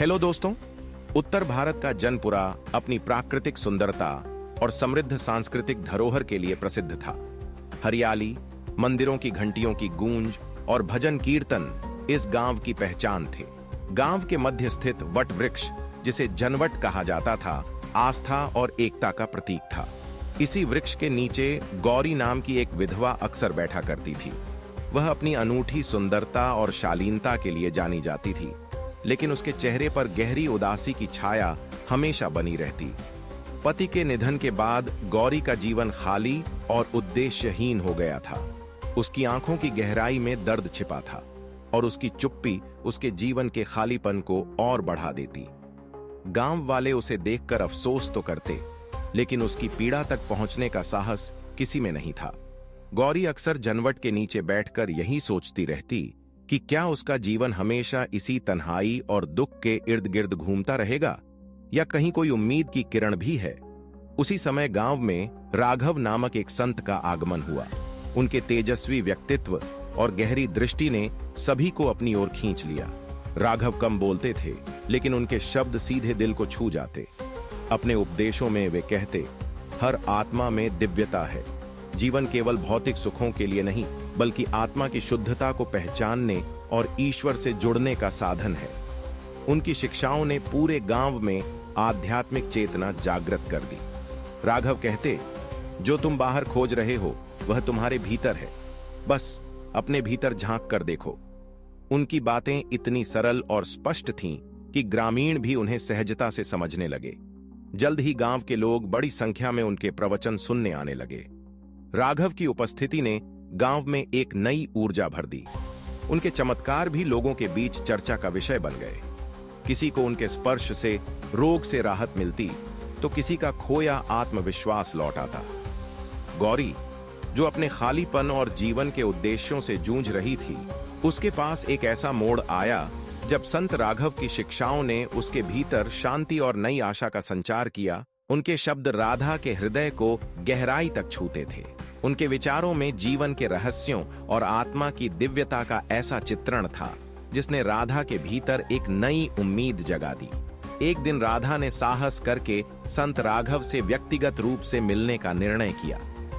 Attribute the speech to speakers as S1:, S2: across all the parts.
S1: Hello दोस्तों। उत्तर भारत का जनपुरा अपनी प्राकृतिक सुंदरता और समृद्ध सांस्कृतिक धरोहर के लिए प्रसिद्ध था। हरियाली, मंदिरों की घंटियों की गूंज और भजन कीर्तन इस गांव की पहचान थे। गांव के मध्य स्थित वट वृक्ष, जिसे जनवट कहा जाता था, आस्था और एकता का प्रतीक था। इसी वृक्ष के नीचे गौरी नाम की एक विधवा अक्सर बैठा करती थी। वह अपनी अनूठी सुंदरता और शालीनता के लिए जानी जाती थी, लेकिन उसके चेहरे पर गहरी उदासी की छाया हमेशा बनी रहती। पति के निधन के बाद गौरी का जीवन खाली और उद्देश्यहीन हो गया था। उसकी आंखों की गहराई में दर्द छिपा था और उसकी चुप्पी उसके जीवन के खालीपन को और बढ़ा देती। गांव वाले उसे देखकर अफसोस तो करते, लेकिन उसकी पीड़ा तक पहुंचने का साहस किसी में नहीं था। गौरी अक्सर जनवट के नीचे बैठकर यही सोचती रहती कि क्या उसका जीवन हमेशा इसी तन्हाई और दुख के इर्द गिर्द घूमता रहेगा, या कहीं कोई उम्मीद की किरण भी है। उसी समय गांव में राघव नामक एक संत का आगमन हुआ। उनके तेजस्वी व्यक्तित्व और गहरी दृष्टि ने सभी को अपनी ओर खींच लिया। राघव कम बोलते थे, लेकिन उनके शब्द सीधे दिल को छू जाते। अपने उपदेशों में वे कहते, हर आत्मा में दिव्यता है। जीवन केवल भौतिक सुखों के लिए नहीं, बल्कि आत्मा की शुद्धता को पहचानने और ईश्वर से जुड़ने का साधन है। उनकी शिक्षाओं ने पूरे गांव में आध्यात्मिक चेतना जागृत कर दी। राघव कहते, जो तुम बाहर खोज रहे हो वह तुम्हारे भीतर है, बस अपने भीतर झांक कर देखो। उनकी बातें इतनी सरल और स्पष्ट थीं कि ग्रामीण भी उन्हें सहजता से समझने लगे। जल्द ही गांव के लोग बड़ी संख्या में उनके प्रवचन सुनने आने लगे। राघव की उपस्थिति ने गांव में एक नई ऊर्जा भर दी। उनके चमत्कार भी लोगों के बीच चर्चा का विषय बन गए। किसी को उनके स्पर्श से रोग से राहत मिलती, तो किसी का खोया आत्मविश्वास लौट आता। गौरी, जो अपने खालीपन और जीवन के उद्देश्यों से जूझ रही थी, उसके पास एक ऐसा मोड़ आया जब संत राघव की शिक्षाओं ने उसके भीतर शांति और नई आशा का संचार किया। उनके शब्द राधा के हृदय को गहराई तक छूते थे। उनके विचारों में जीवन के रहस्यों और आत्मा की दिव्यता का ऐसा चित्रण था, जिसने राधा के भीतर एक नई उम्मीद जगा दी। एक दिन राधा ने साहस करके संत राघव से व्यक्तिगत रूप से मिलने का निर्णय किया।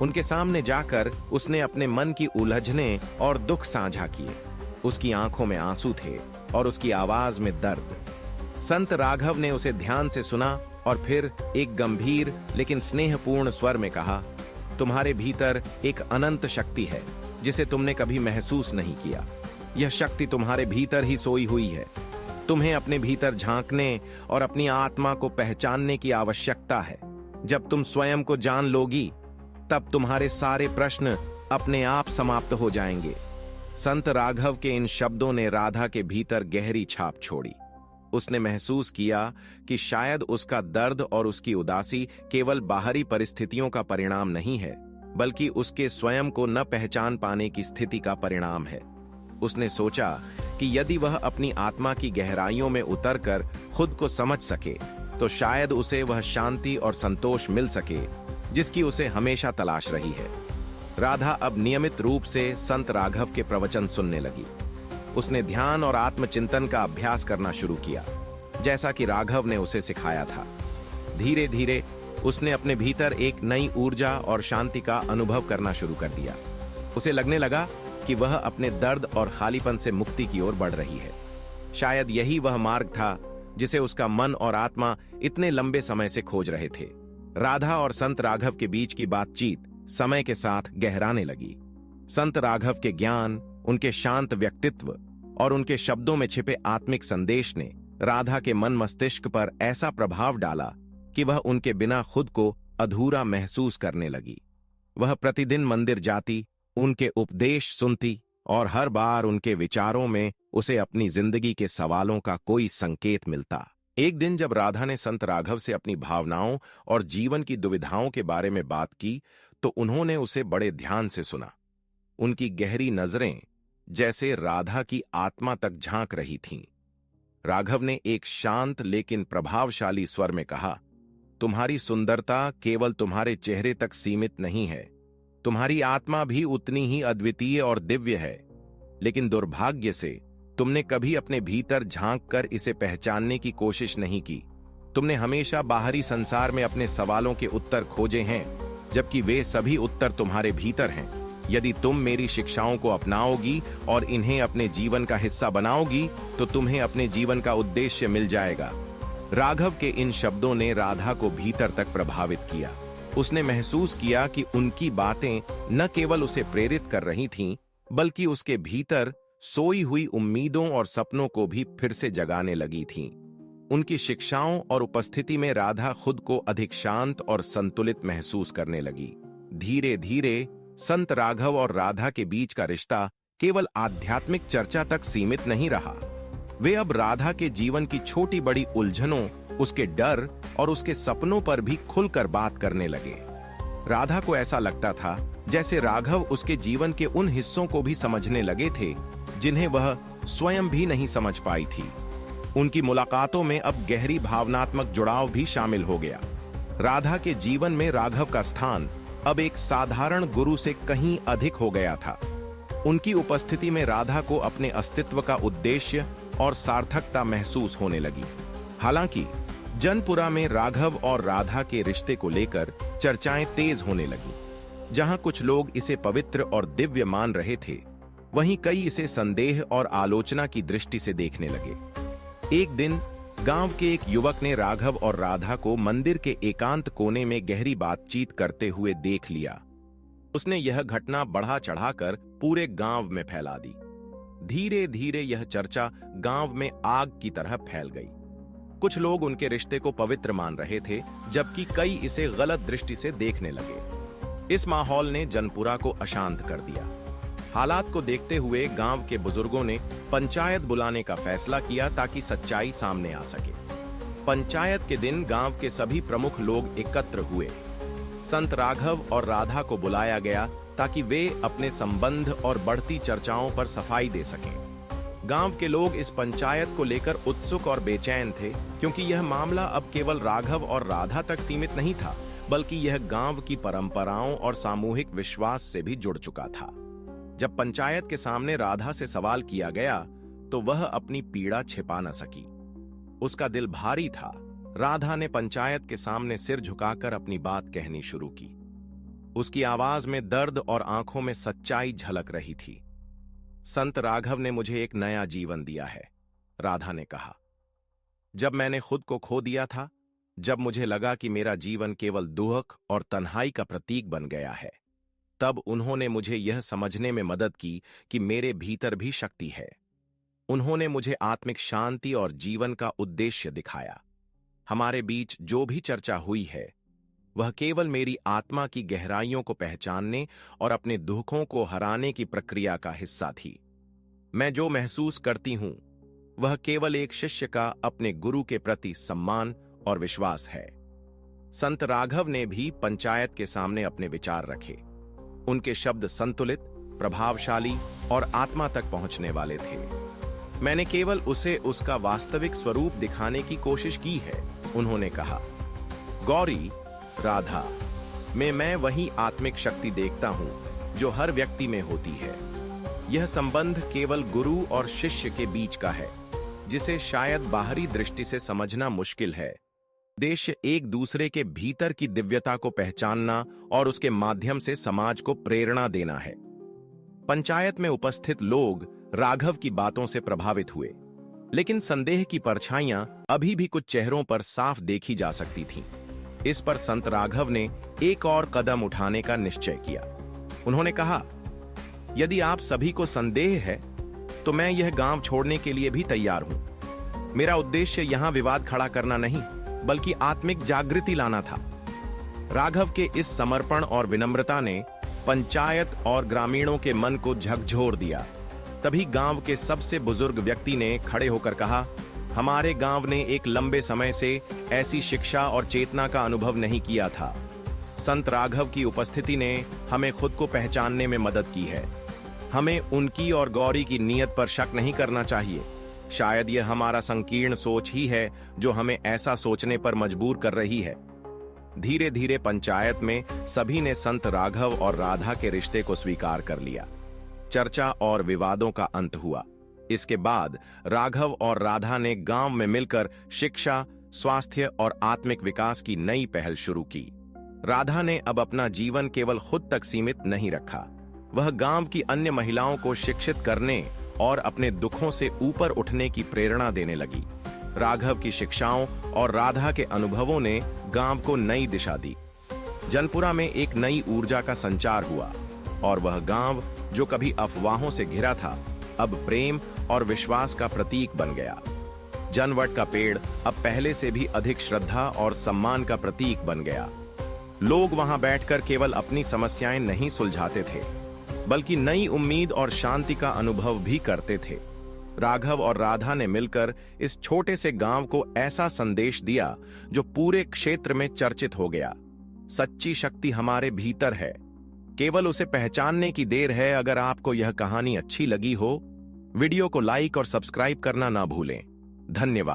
S1: उनके सामने जाकर उसने अपने मन की उलझने और दुख साझा किए। उसकी आंखों में आंसू थे और उसकी आवाज में दर्द। संत राघव ने उसे ध्यान से सुना और फिर एक गंभीर लेकिन स्नेहपूर्ण स्वर में कहा, तुम्हारे भीतर एक अनंत शक्ति है जिसे तुमने कभी महसूस नहीं किया। यह शक्ति तुम्हारे भीतर ही सोई हुई है। तुम्हें अपने भीतर झांकने और अपनी आत्मा को पहचानने की आवश्यकता है। जब तुम स्वयं को जान लोगी, तब तुम्हारे सारे प्रश्न अपने आप समाप्त हो जाएंगे। संत राघव के इन शब्दों ने राधा के भीतर गहरी छाप छोड़ी। उसने महसूस किया कि शायद उसका दर्द और उसकी उदासी केवल बाहरी परिस्थितियों का परिणाम नहीं है, बल्कि उसके स्वयं को न पहचान पाने की स्थिति का परिणाम है। उसने सोचा कि यदि वह अपनी आत्मा की गहराइयों में उतरकर खुद को समझ सके, तो शायद उसे वह शांति और संतोष मिल सके जिसकी उसे हमेशा तलाश रही है। राधा अब नियमित रूप से संत राघव के प्रवचन सुनने लगी। उसने ध्यान और आत्मचिंतन का अभ्यास करना शुरू किया, जैसा कि राघव ने उसे सिखाया था। धीरे धीरे उसने अपने भीतर एक नई ऊर्जा और शांति का अनुभव करना शुरू कर दिया। उसे लगने लगा कि वह अपने दर्द और खालीपन से मुक्ति की ओर बढ़ रही है। शायद यही वह मार्ग था जिसे उसका मन और आत्मा इतने लंबे समय से खोज रहे थे। राधा और संत राघव के बीच की बातचीत समय के साथ गहराने लगी। संत राघव के ज्ञान, उनके शांत व्यक्तित्व और उनके शब्दों में छिपे आत्मिक संदेश ने राधा के मन मस्तिष्क पर ऐसा प्रभाव डाला कि वह उनके बिना खुद को अधूरा महसूस करने लगी। वह प्रतिदिन मंदिर जाती, उनके उपदेश सुनती और हर बार उनके विचारों में उसे अपनी जिंदगी के सवालों का कोई संकेत मिलता। एक दिन जब राधा ने संत राघव से अपनी भावनाओं और जीवन की दुविधाओं के बारे में बात की, तो उन्होंने उसे बड़े ध्यान से सुना। उनकी गहरी नजरें जैसे राधा की आत्मा तक झांक रही थीं। राघव ने एक शांत लेकिन प्रभावशाली स्वर में कहा, तुम्हारी सुंदरता केवल तुम्हारे चेहरे तक सीमित नहीं है। तुम्हारी आत्मा भी उतनी ही अद्वितीय और दिव्य है। लेकिन दुर्भाग्य से तुमने कभी अपने भीतर झांक कर इसे पहचानने की कोशिश नहीं की। तुमने हमेशा बाहरी संसार में अपने सवालों के उत्तर खोजे हैं, जबकि वे सभी उत्तर तुम्हारे भीतर हैं। यदि तुम मेरी शिक्षाओं को अपनाओगी और इन्हें अपने जीवन का हिस्सा बनाओगी, तो तुम्हें अपने जीवन का उद्देश्य मिल जाएगा। राघव के इन शब्दों ने राधा को भीतर तक प्रभावित किया। उसने महसूस किया कि उनकी बातें न केवल उसे प्रेरित कर रही थीं, बल्कि उसके भीतर सोई हुई उम्मीदों और सपनों को भी फिर से जगाने लगी थीं। उनकी शिक्षाओं और उपस्थिति में राधा खुद को अधिक शांत और संतुलित महसूस करने लगी। धीरे धीरे संत राघव और राधा के बीच का रिश्ता केवल आध्यात्मिक चर्चा तक सीमित नहीं रहा। वे अब राधा के जीवन की छोटी बड़ी उलझनों, उसके डर और उसके सपनों पर भी खुलकर बात करने लगे। राधा को ऐसा लगता था जैसे राघव उसके जीवन के उन हिस्सों को भी समझने लगे थे जिन्हें वह स्वयं भी नहीं समझ पाई थी। उनकी मुलाकातों में अब गहरी भावनात्मक जुड़ाव भी शामिल हो गया। राधा के जीवन में राघव का स्थान अब एक साधारण गुरु से कहीं अधिक हो गया था। उनकी उपस्थिति में राधा को अपने अस्तित्व का उद्देश्य और सार्थकता महसूस होने लगी। हालांकि जनपुरा में राघव और राधा के रिश्ते को लेकर चर्चाएं तेज होने लगी। जहां कुछ लोग इसे पवित्र और दिव्य मान रहे थे, वहीं कई इसे संदेह और आलोचना की दृष्टि से देखने लगे। एक दिन गांव के एक युवक ने राघव और राधा को मंदिर के एकांत कोने में गहरी बातचीत करते हुए देख लिया। उसने यह घटना बढ़ा चढ़ाकर पूरे गांव में फैला दी। धीरे धीरे यह चर्चा गांव में आग की तरह फैल गई। कुछ लोग उनके रिश्ते को पवित्र मान रहे थे, जबकि कई इसे गलत दृष्टि से देखने लगे। इस माहौल ने जनपुरा को अशांत कर दिया। हालात को देखते हुए गांव के बुजुर्गों ने पंचायत बुलाने का फैसला किया ताकि सच्चाई सामने आ सके। पंचायत के दिन गांव के सभी प्रमुख लोग एकत्र हुए। संत राघव और राधा को बुलाया गया ताकि वे अपने संबंध और बढ़ती चर्चाओं पर सफाई दे सकें। गांव के लोग इस पंचायत को लेकर उत्सुक और बेचैन थे, क्योंकि यह मामला अब केवल राघव और राधा तक सीमित नहीं था, बल्कि यह गांव की परंपराओं और सामूहिक विश्वास से भी जुड़ चुका था। जब पंचायत के सामने राधा से सवाल किया गया, तो वह अपनी पीड़ा छिपा न सकी। उसका दिल भारी था। राधा ने पंचायत के सामने सिर झुकाकर अपनी बात कहनी शुरू की। उसकी आवाज में दर्द और आंखों में सच्चाई झलक रही थी। संत राघव ने मुझे एक नया जीवन दिया है, राधा ने कहा। जब मैंने खुद को खो दिया था, जब मुझे लगा कि मेरा जीवन केवल दुख और तन्हाई का प्रतीक बन गया है, तब उन्होंने मुझे यह समझने में मदद की कि मेरे भीतर भी शक्ति है। उन्होंने मुझे आत्मिक शांति और जीवन का उद्देश्य दिखाया। हमारे बीच जो भी चर्चा हुई है, वह केवल मेरी आत्मा की गहराइयों को पहचानने और अपने दुखों को हराने की प्रक्रिया का हिस्सा थी। मैं जो महसूस करती हूं, वह केवल एक शिष्य का अपने गुरु के प्रति सम्मान और विश्वास है। संत राघव ने भी पंचायत के सामने अपने विचार रखे। उनके शब्द संतुलित, प्रभावशाली और आत्मा तक पहुंचने वाले थे। मैंने केवल उसे उसका वास्तविक स्वरूप दिखाने की कोशिश की है, उन्होंने कहा। गौरी, राधा में मैं वही आत्मिक शक्ति देखता हूं जो हर व्यक्ति में होती है। यह संबंध केवल गुरु और शिष्य के बीच का है, जिसे शायद बाहरी दृष्टि से समझना मुश्किल है। उद्देश्य एक दूसरे के भीतर की दिव्यता को पहचानना और उसके माध्यम से समाज को प्रेरणा देना है। पंचायत में उपस्थित लोग राघव की बातों से प्रभावित हुए, लेकिन संदेह की परछाइयां अभी भी कुछ चेहरों पर साफ देखी जा सकती थीं। इस पर संत राघव ने एक और कदम उठाने का निश्चय किया। उन्होंने कहा, यदि आप सभी को संदेह है, तो मैं यह गांव छोड़ने के लिए भी तैयार हूं। मेरा उद्देश्य यहां विवाद खड़ा करना नहीं, बल्कि आत्मिक जागृति लाना था। राघव के इस समर्पण और विनम्रता ने पंचायत और ग्रामीणों के मन को झकझोर दिया। तभी गांव के सबसे बुजुर्ग व्यक्ति ने खड़े होकर कहा, हमारे गांव ने एक लंबे समय से ऐसी शिक्षा और चेतना का अनुभव नहीं किया था। संत राघव की उपस्थिति ने हमें खुद को पहचानने में मदद की है। हमें उनकी और गौरी की नीयत पर शक नहीं करना चाहिए। शायद यह हमारा संकीर्ण सोच ही है जो हमें ऐसा सोचने पर मजबूर कर रही है। धीरे धीरे पंचायत में सभी ने संत राघव और राधा के रिश्ते को स्वीकार कर लिया। चर्चा और विवादों का अंत हुआ। इसके बाद राघव और राधा ने गांव में मिलकर शिक्षा, स्वास्थ्य और आत्मिक विकास की नई पहल शुरू की। राधा ने अब अपना जीवन केवल खुद तक सीमित नहीं रखा। वह गांव की अन्य महिलाओं को शिक्षित करने और अपने दुखों से ऊपर उठने की प्रेरणा देने लगी। राघव की शिक्षाओं और राधा के अनुभवों ने गांव को नई दिशा दी। जनपुरा में एक नई ऊर्जा का संचार हुआ और वह गांव जो कभी अफवाहों से घिरा था, अब प्रेम और विश्वास का प्रतीक बन गया। जनवट का पेड़ अब पहले से भी अधिक श्रद्धा और सम्मान का प्रतीक बन गया। लोग वहां बैठकर केवल अपनी समस्याएं नहीं सुलझाते थे, बल्कि नई उम्मीद और शांति का अनुभव भी करते थे। राघव और राधा ने मिलकर इस छोटे से गांव को ऐसा संदेश दिया जो पूरे क्षेत्र में चर्चित हो गया। सच्ची शक्ति हमारे भीतर है, केवल उसे पहचानने की देर है। अगर आपको यह कहानी अच्छी लगी हो, वीडियो को लाइक और सब्सक्राइब करना ना भूलें। धन्यवाद।